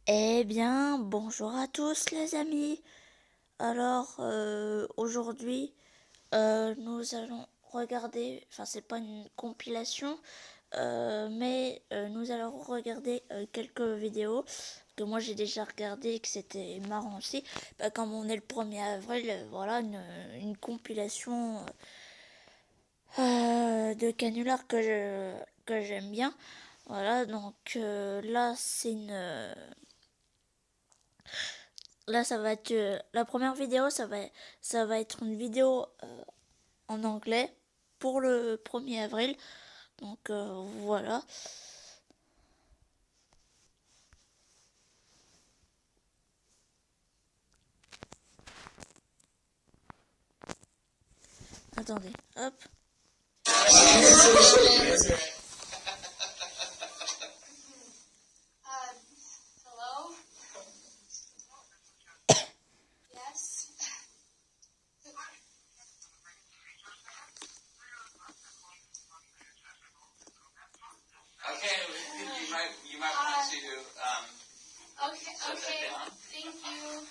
Eh bien, bonjour à tous les amis. Alors, aujourd'hui, nous allons regarder, enfin c'est pas une compilation, mais nous allons regarder quelques vidéos que moi j'ai déjà regardé et que c'était marrant aussi. Bah, comme on est le 1er avril, voilà une compilation de canulars que j'aime bien. Voilà, donc là c'est une là ça va être la première vidéo, ça va être une vidéo en anglais pour le 1er avril. Donc voilà. Attendez, hop. Hello? Yes? Okay, you might want to Okay, shut that okay, down. thank you.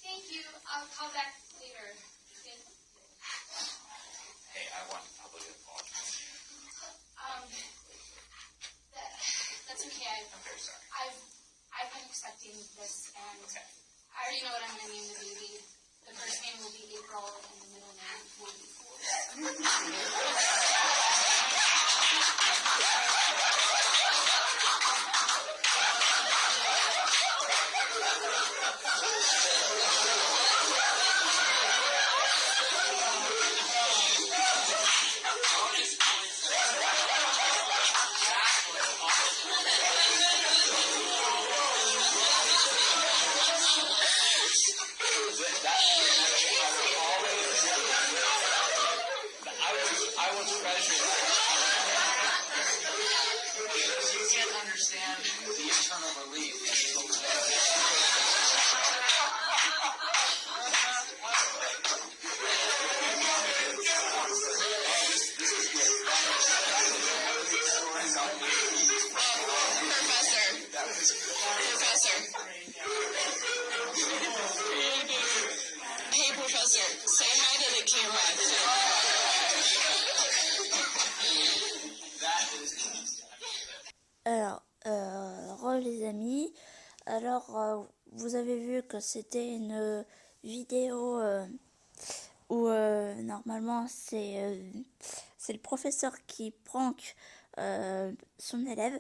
Thank you. I'll call back later. Okay. Hey, I want to publicly apologize. That's okay. I'm very sorry. I've been expecting this, and Okay. I already know what I'm going to name the baby. The first name will be April, and the middle name will be Fools. I will treasure that. You can't understand the internal relief that people Professor. Hey, Professor. Say hi to the camera. Alors, les amis. Alors, vous avez vu que c'était une vidéo où normalement c'est le professeur qui prank son élève,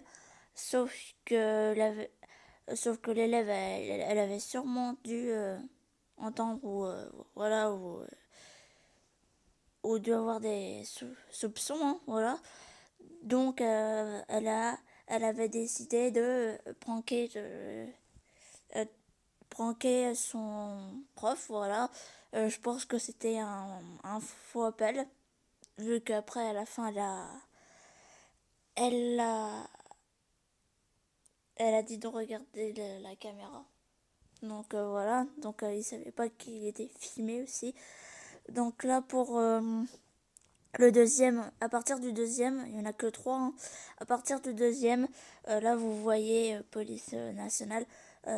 sauf que l'élève elle avait sûrement dû entendre ou dû avoir des soupçons, hein, voilà. Donc elle avait décidé de pranker son prof, voilà. Je pense que c'était un faux appel, vu qu'après à la fin elle a, elle a dit de regarder la caméra. Donc voilà, donc il savait pas qu'il était filmé aussi. Donc là pour le deuxième, à partir du deuxième, il n'y en a que trois, hein. À partir du deuxième, là vous voyez police nationale,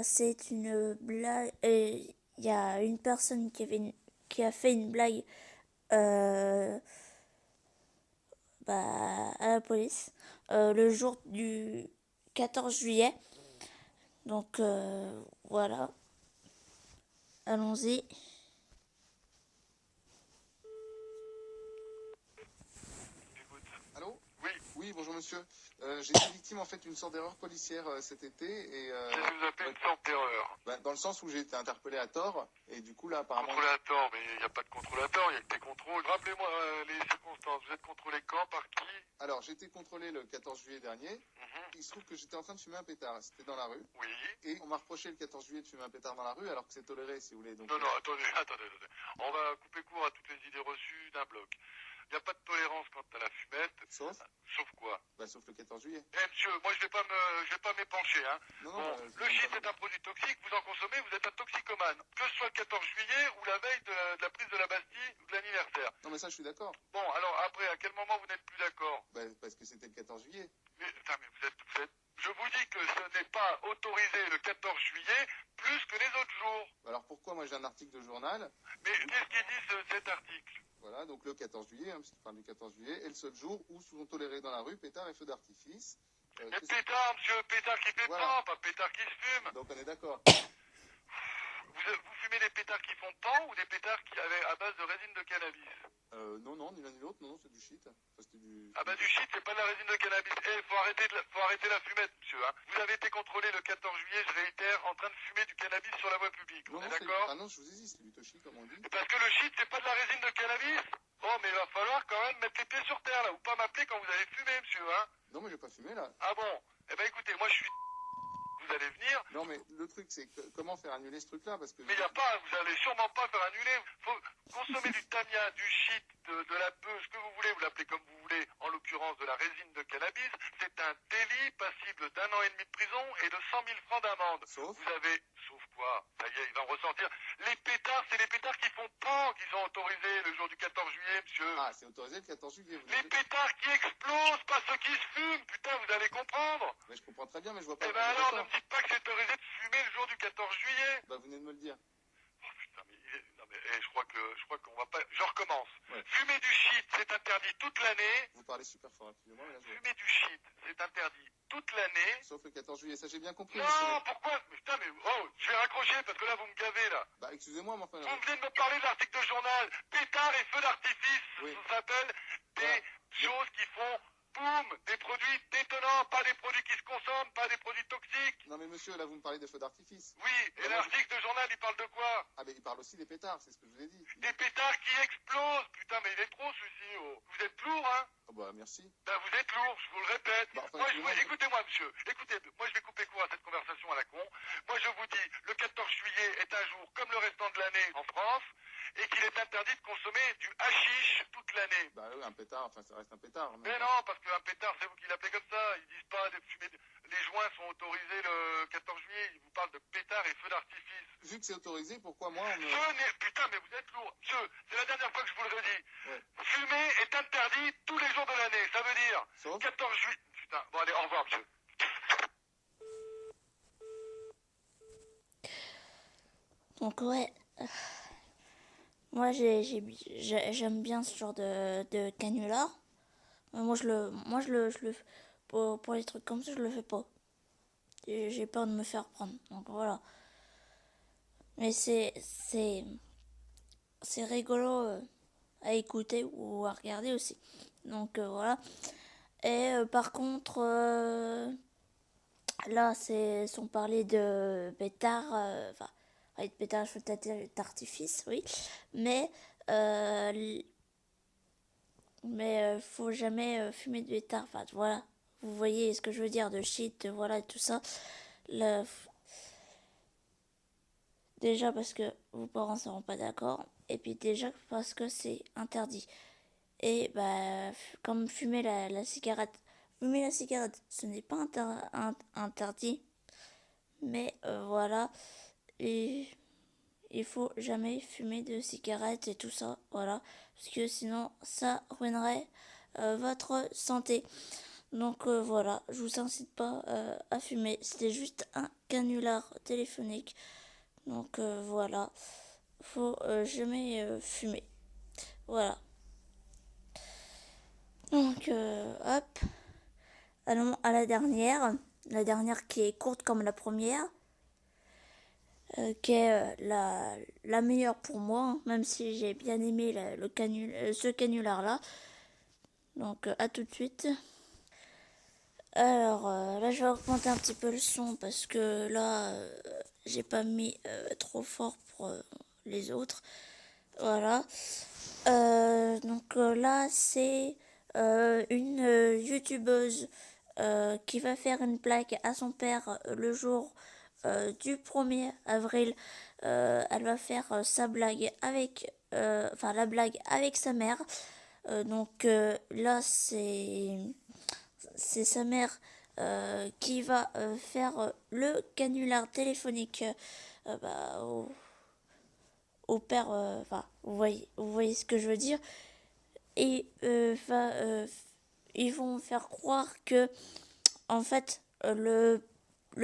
c'est une blague. Il y a une personne qui a fait une blague à la police le jour du 14 juillet. Donc voilà, allons-y. Allô? Oui, bonjour monsieur. J'ai été victime en fait d'une sorte d'erreur policière cet été et Qu'est-ce que vous appelez une sorte d'erreur? dans le sens où j'ai été interpellé à tort et du coup là apparemment. Contrôle à tort, mais il n'y a pas de contrôle à tort, il y a que des contrôles. Rappelez-moi les circonstances, vous êtes contrôlé quand, par qui? Alors j'ai été contrôlé le 14 juillet dernier. Mhm. Il se trouve que j'étais en train de fumer un pétard. C'était dans la rue. Oui. Et on m'a reproché le 14 juillet de fumer un pétard dans la rue alors que c'est toléré si vous voulez. Donc, Non, attendez. On va couper court à toutes les idées reçues d'un bloc. Il n'y a pas de tolérance quant à la fumette. Sauf Sauf quoi? Bah, sauf le 14 juillet. Eh monsieur, moi je vais pas m'épancher, hein. Non, Bon, bah, le shit est un produit toxique, vous en consommez, vous êtes un toxicomane. Que ce soit le 14 juillet ou la veille de la prise de la Bastille ou de l'anniversaire. Non, mais ça, je suis d'accord. Bon, alors après, à quel moment vous n'êtes plus d'accord? Bah, parce que c'était le 14 juillet. Mais, putain, mais je vous dis que ce n'est pas autorisé le 14 juillet plus que les autres jours. Alors pourquoi moi j'ai un article de journal? Mais qu'est-ce qu'il dit cet article? Voilà, donc le 14 juillet, hein, puisqu'il parle du 14 juillet, est le seul jour où sont tolérés dans la rue pétards et feux d'artifice. Mais Que c'est- pétard, monsieur, pétard qui pépend, Voilà. pas pétard qui se fume. Donc on est d'accord. Vous fumez des pétards qui font pan ou des pétards qui avaient à base de résine de cannabis? Non, non, ni l'un ni l'autre, non, non, c'est du shit. Enfin, c'était du... Ah bah du shit, c'est pas de la résine de cannabis. Eh, faut arrêter la fumette, monsieur. Hein. Vous avez été contrôlé le 14 juillet, je réitère, en train de fumer du cannabis sur la voie publique. Non, On est non, c'est- d'accord? Ah non, je vous ai dit, c'est du toshi, comme on dit. Parce que le shit, c'est pas de la résine de cannabis? Oh, mais il va falloir quand même mettre les pieds sur terre, là, ou pas m'appeler quand vous allez fumer, monsieur, hein. Non, mais j'ai pas fumé, là. Ah bon? Eh ben écoutez, moi je suis... Vous allez venir, Non, mais le truc, c'est comment faire annuler ce truc-là, parce que... mais y a pas, vous allez sûrement pas faire annuler. Faut consommer du tania, du shit, de la bœuf, ce que vous voulez, vous l'appelez comme vous voulez, en l'occurrence de la résine de cannabis, c'est un délit passible d'1 an et demi de prison et de 100 000 francs d'amende. Sauf Vous avez, sauf quoi? Ça y est, il va en ressortir. Les pétards, c'est les pétards qui font pan qui sont autorisés le jour du 14 juillet, monsieur. Ah, c'est autorisé le 14 juillet, vous Les avez... pétards qui explosent, pas ceux qui se fument, putain, vous allez comprendre. Mais je comprends très bien, mais je vois pas... Eh ben alors, ne me dites pas que c'est autorisé de fumer le jour du 14 juillet. Bah, vous venez de me le dire. Oh putain, mais, non, mais je crois qu'on va pas... Je recommence. Ouais. Fumer du shit, c'est interdit toute l'année. Vous parlez super fort, excusez-moi, mais là, je... Fumer du shit, c'est interdit toute l'année. Sauf le 14 juillet, ça j'ai bien compris. Non, monsieur. pourquoi? Mais putain, mais oh, je vais raccrocher parce que là, vous me gavez, là. Bah, excusez-moi, mais enfin... Vous venez de me parler de l'article de journal. Pétard et feu d'artifice, Oui. ça s'appelle des Voilà. choses qui font boum, des produits détonnants, pas des produits qui se consomment, pas des produits toxiques. Non, mais monsieur, là, vous me parlez des feux d'artifice. Oui, et Voilà. l'article de journal, il parle de quoi? Ah, mais il parle aussi des pétards, c'est ce que je vous ai dit. Des pétards qui explosent. Putain, mais il est trop, celui-ci. Oh. Vous êtes lourd, hein? Ah, bah, merci. Ben, vous êtes lourd, je vous le répète. Bah, enfin, Moi, excusez-moi, mais- écoutez-moi, monsieur. Écoutez, moi, je vais couper court à cette conversation à la con. Moi, je vous dis, le 14 juillet est un jour comme le restant de l'année en France et qu'il est interdit de consommer du hashish toute l'année. Bah, oui, un pétard, enfin, ça reste un pétard. Mais non, parce qu'un pétard, c'est vous qui l'appelez comme ça. Ils disent pas de fumer. Les joints sont autorisés le 14 juillet. Ils vous parlent de pétards et feux d'artifice. Vu que c'est autorisé, pourquoi moi, on me... Putain, mais vous êtes lourd. Monsieur, c'est la dernière fois que je vous le redis. Ouais. Fumer est interdit tous les jours de l'année. Ça veut dire Sauf 14 juillet. Putain, bon, allez, au revoir, monsieur. Donc ouais, moi j'aime bien ce genre de canular. Mais moi je le pour les trucs comme ça je le fais pas. J'ai peur de me faire prendre. Donc voilà. Mais c'est rigolo à écouter ou à regarder aussi. Donc voilà. Et par contre là sont parlé de pétard enfin avec pétard d'artifice, oui, mais faut jamais fumer de pétard, enfin voilà, vous voyez ce que je veux dire, de shit, voilà, tout ça. Déjà parce que vos parents ne seront pas d'accord, et puis déjà parce que c'est interdit. Et bah, comme fumer la cigarette, ce n'est pas interdit, mais voilà, et il faut jamais fumer de cigarettes et tout ça, voilà, parce que sinon ça ruinerait votre santé. Donc voilà, je vous incite pas à fumer, c'était juste un canular téléphonique. Donc voilà, faut jamais fumer. Voilà. Donc hop, allons à la dernière qui est courte comme la première. Qui est la meilleure pour moi, hein, même si j'ai bien aimé ce canular là. Donc à tout de suite. Alors là je vais augmenter un petit peu le son parce que là j'ai pas mis trop fort pour les autres. Voilà. Donc là c'est une youtubeuse qui va faire une blague à son père le jour du 1er avril. Elle va faire sa blague avec la blague avec sa mère. Donc là, c'est sa mère qui va faire le canular téléphonique au père. Enfin, vous voyez ce que je veux dire. Et ils vont faire croire que, en fait, le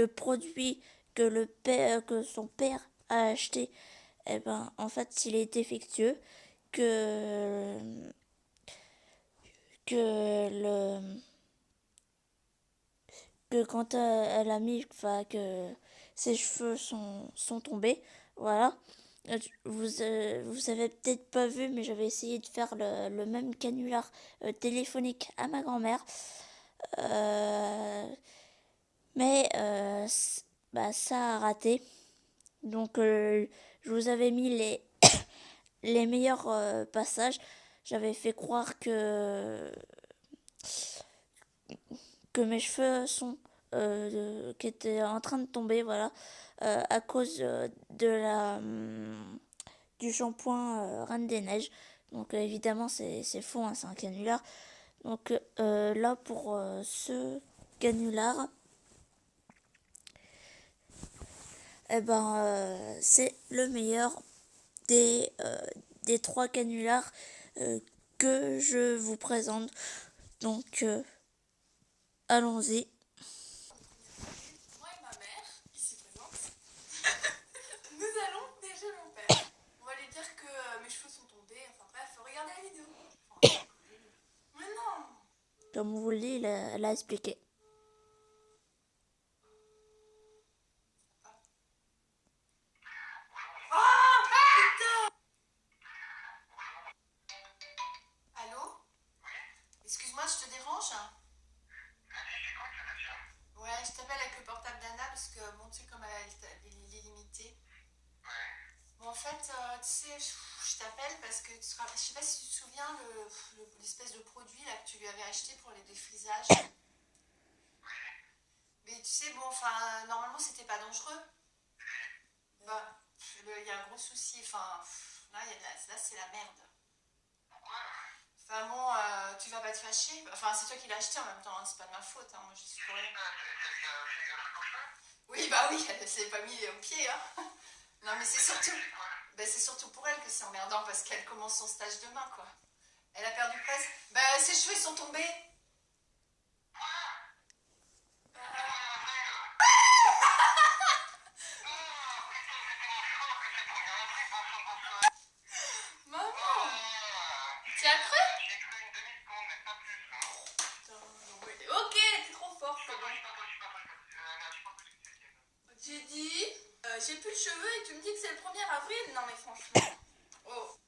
produit que son père a acheté, eh ben, en fait, il est défectueux, que, que le que quand elle a mis, enfin, que ses cheveux sont tombés, voilà. Vous avez peut-être pas vu, mais j'avais essayé de faire le même canular téléphonique à ma grand-mère. Euh, mais bah, ça a raté. Donc je vous avais mis les meilleurs passages. J'avais fait croire que mes cheveux qui étaient en train de tomber, voilà, à cause du shampoing Reine des Neiges. Donc évidemment c'est faux, hein, c'est un canular. Donc là pour ce canular, eh ben c'est le meilleur des trois canulars que je vous présente. Donc allons-y. Moi et ma mère, ici présente, nous allons neiger mon père. On va lui dire que mes cheveux sont tombés. Enfin bref, regardez la vidéo. Mais non. Comme vous le dites, elle a expliqué. Allô? Excuse-moi, je te dérange? Ouais, je t'appelle avec le portable d'Anna parce que, bon, tu sais, comme il est limité. Bon, en fait, tu sais, je t'appelle parce que, je sais pas si tu te souviens, l'espèce de produit là que tu lui avais acheté pour les défrisages. Mais tu sais, bon, enfin, normalement, c'était pas dangereux. Bah, il y a un gros souci, enfin, là, là c'est la merde. Enfin bon, tu vas pas te fâcher. Enfin, c'est toi qui l'as acheté en même temps, hein, c'est pas de ma faute, hein, moi je suis pour rien. Oui, bah oui, elle s'est pas mis au pied, hein. Non, mais c'est surtout pour elle que c'est emmerdant parce qu'elle commence son stage demain, quoi. Elle a perdu presque. Bah, ses cheveux ils sont tombés. Maman, tu as cru? Putain, non, ouais. Ok, t'es trop fort, c'est bon. J'ai dit, j'ai plus de cheveux et tu me dis que c'est le 1er avril? Non, mais franchement. Oh.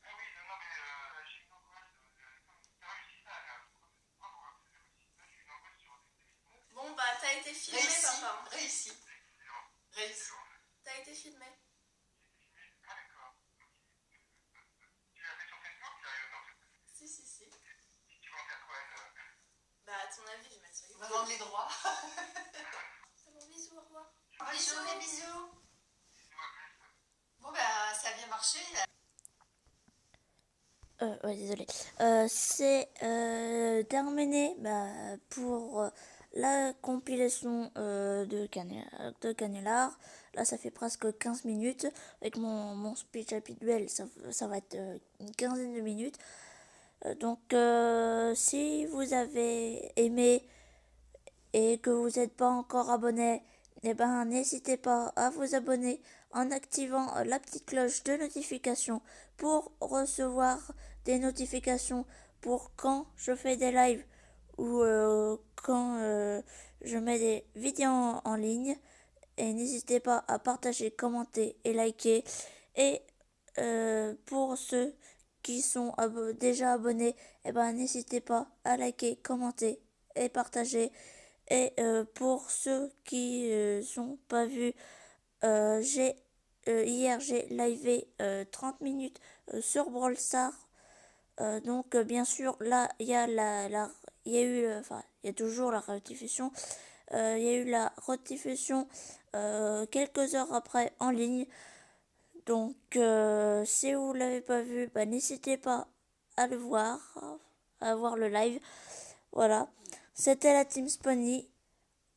Bon, bah, t'as été filmé, papa. Réussi. Réussi. T'as été filmé. Si. Bah, à ton avis, je vais mettre sur YouTube. On va vendre les droits. C'est bon, bisous, au revoir. Bisous. Bon, bah, ça a bien marché. Ouais, désolé. C'est terminé pour la compilation de Canular. Là, ça fait presque 15 minutes. Avec mon speech habituel, ça va être une quinzaine de minutes. Donc, si vous avez aimé et que vous n'êtes pas encore abonné, eh ben, n'hésitez pas à vous abonner en activant la petite cloche de notification pour recevoir des notifications pour quand je fais des lives ou quand je mets des vidéos en ligne. Et n'hésitez pas à partager, commenter et liker. Et pour ceux qui sont déjà abonnés, eh ben, n'hésitez pas à liker, commenter et partager. Et pour ceux qui sont pas vus, hier j'ai livé 30 minutes sur Brawl Stars. Donc bien sûr là il y a il y a eu il y a toujours la rediffusion. Il y a eu la rediffusion quelques heures après en ligne. Donc si vous l'avez pas vu, bah, n'hésitez pas à le voir, à voir le live. Voilà, c'était la Team Spawny.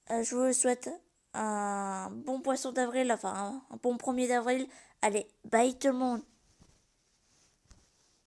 Je vous souhaite un bon poisson d'avril, enfin un bon 1er d'avril. Allez, bye tout le monde.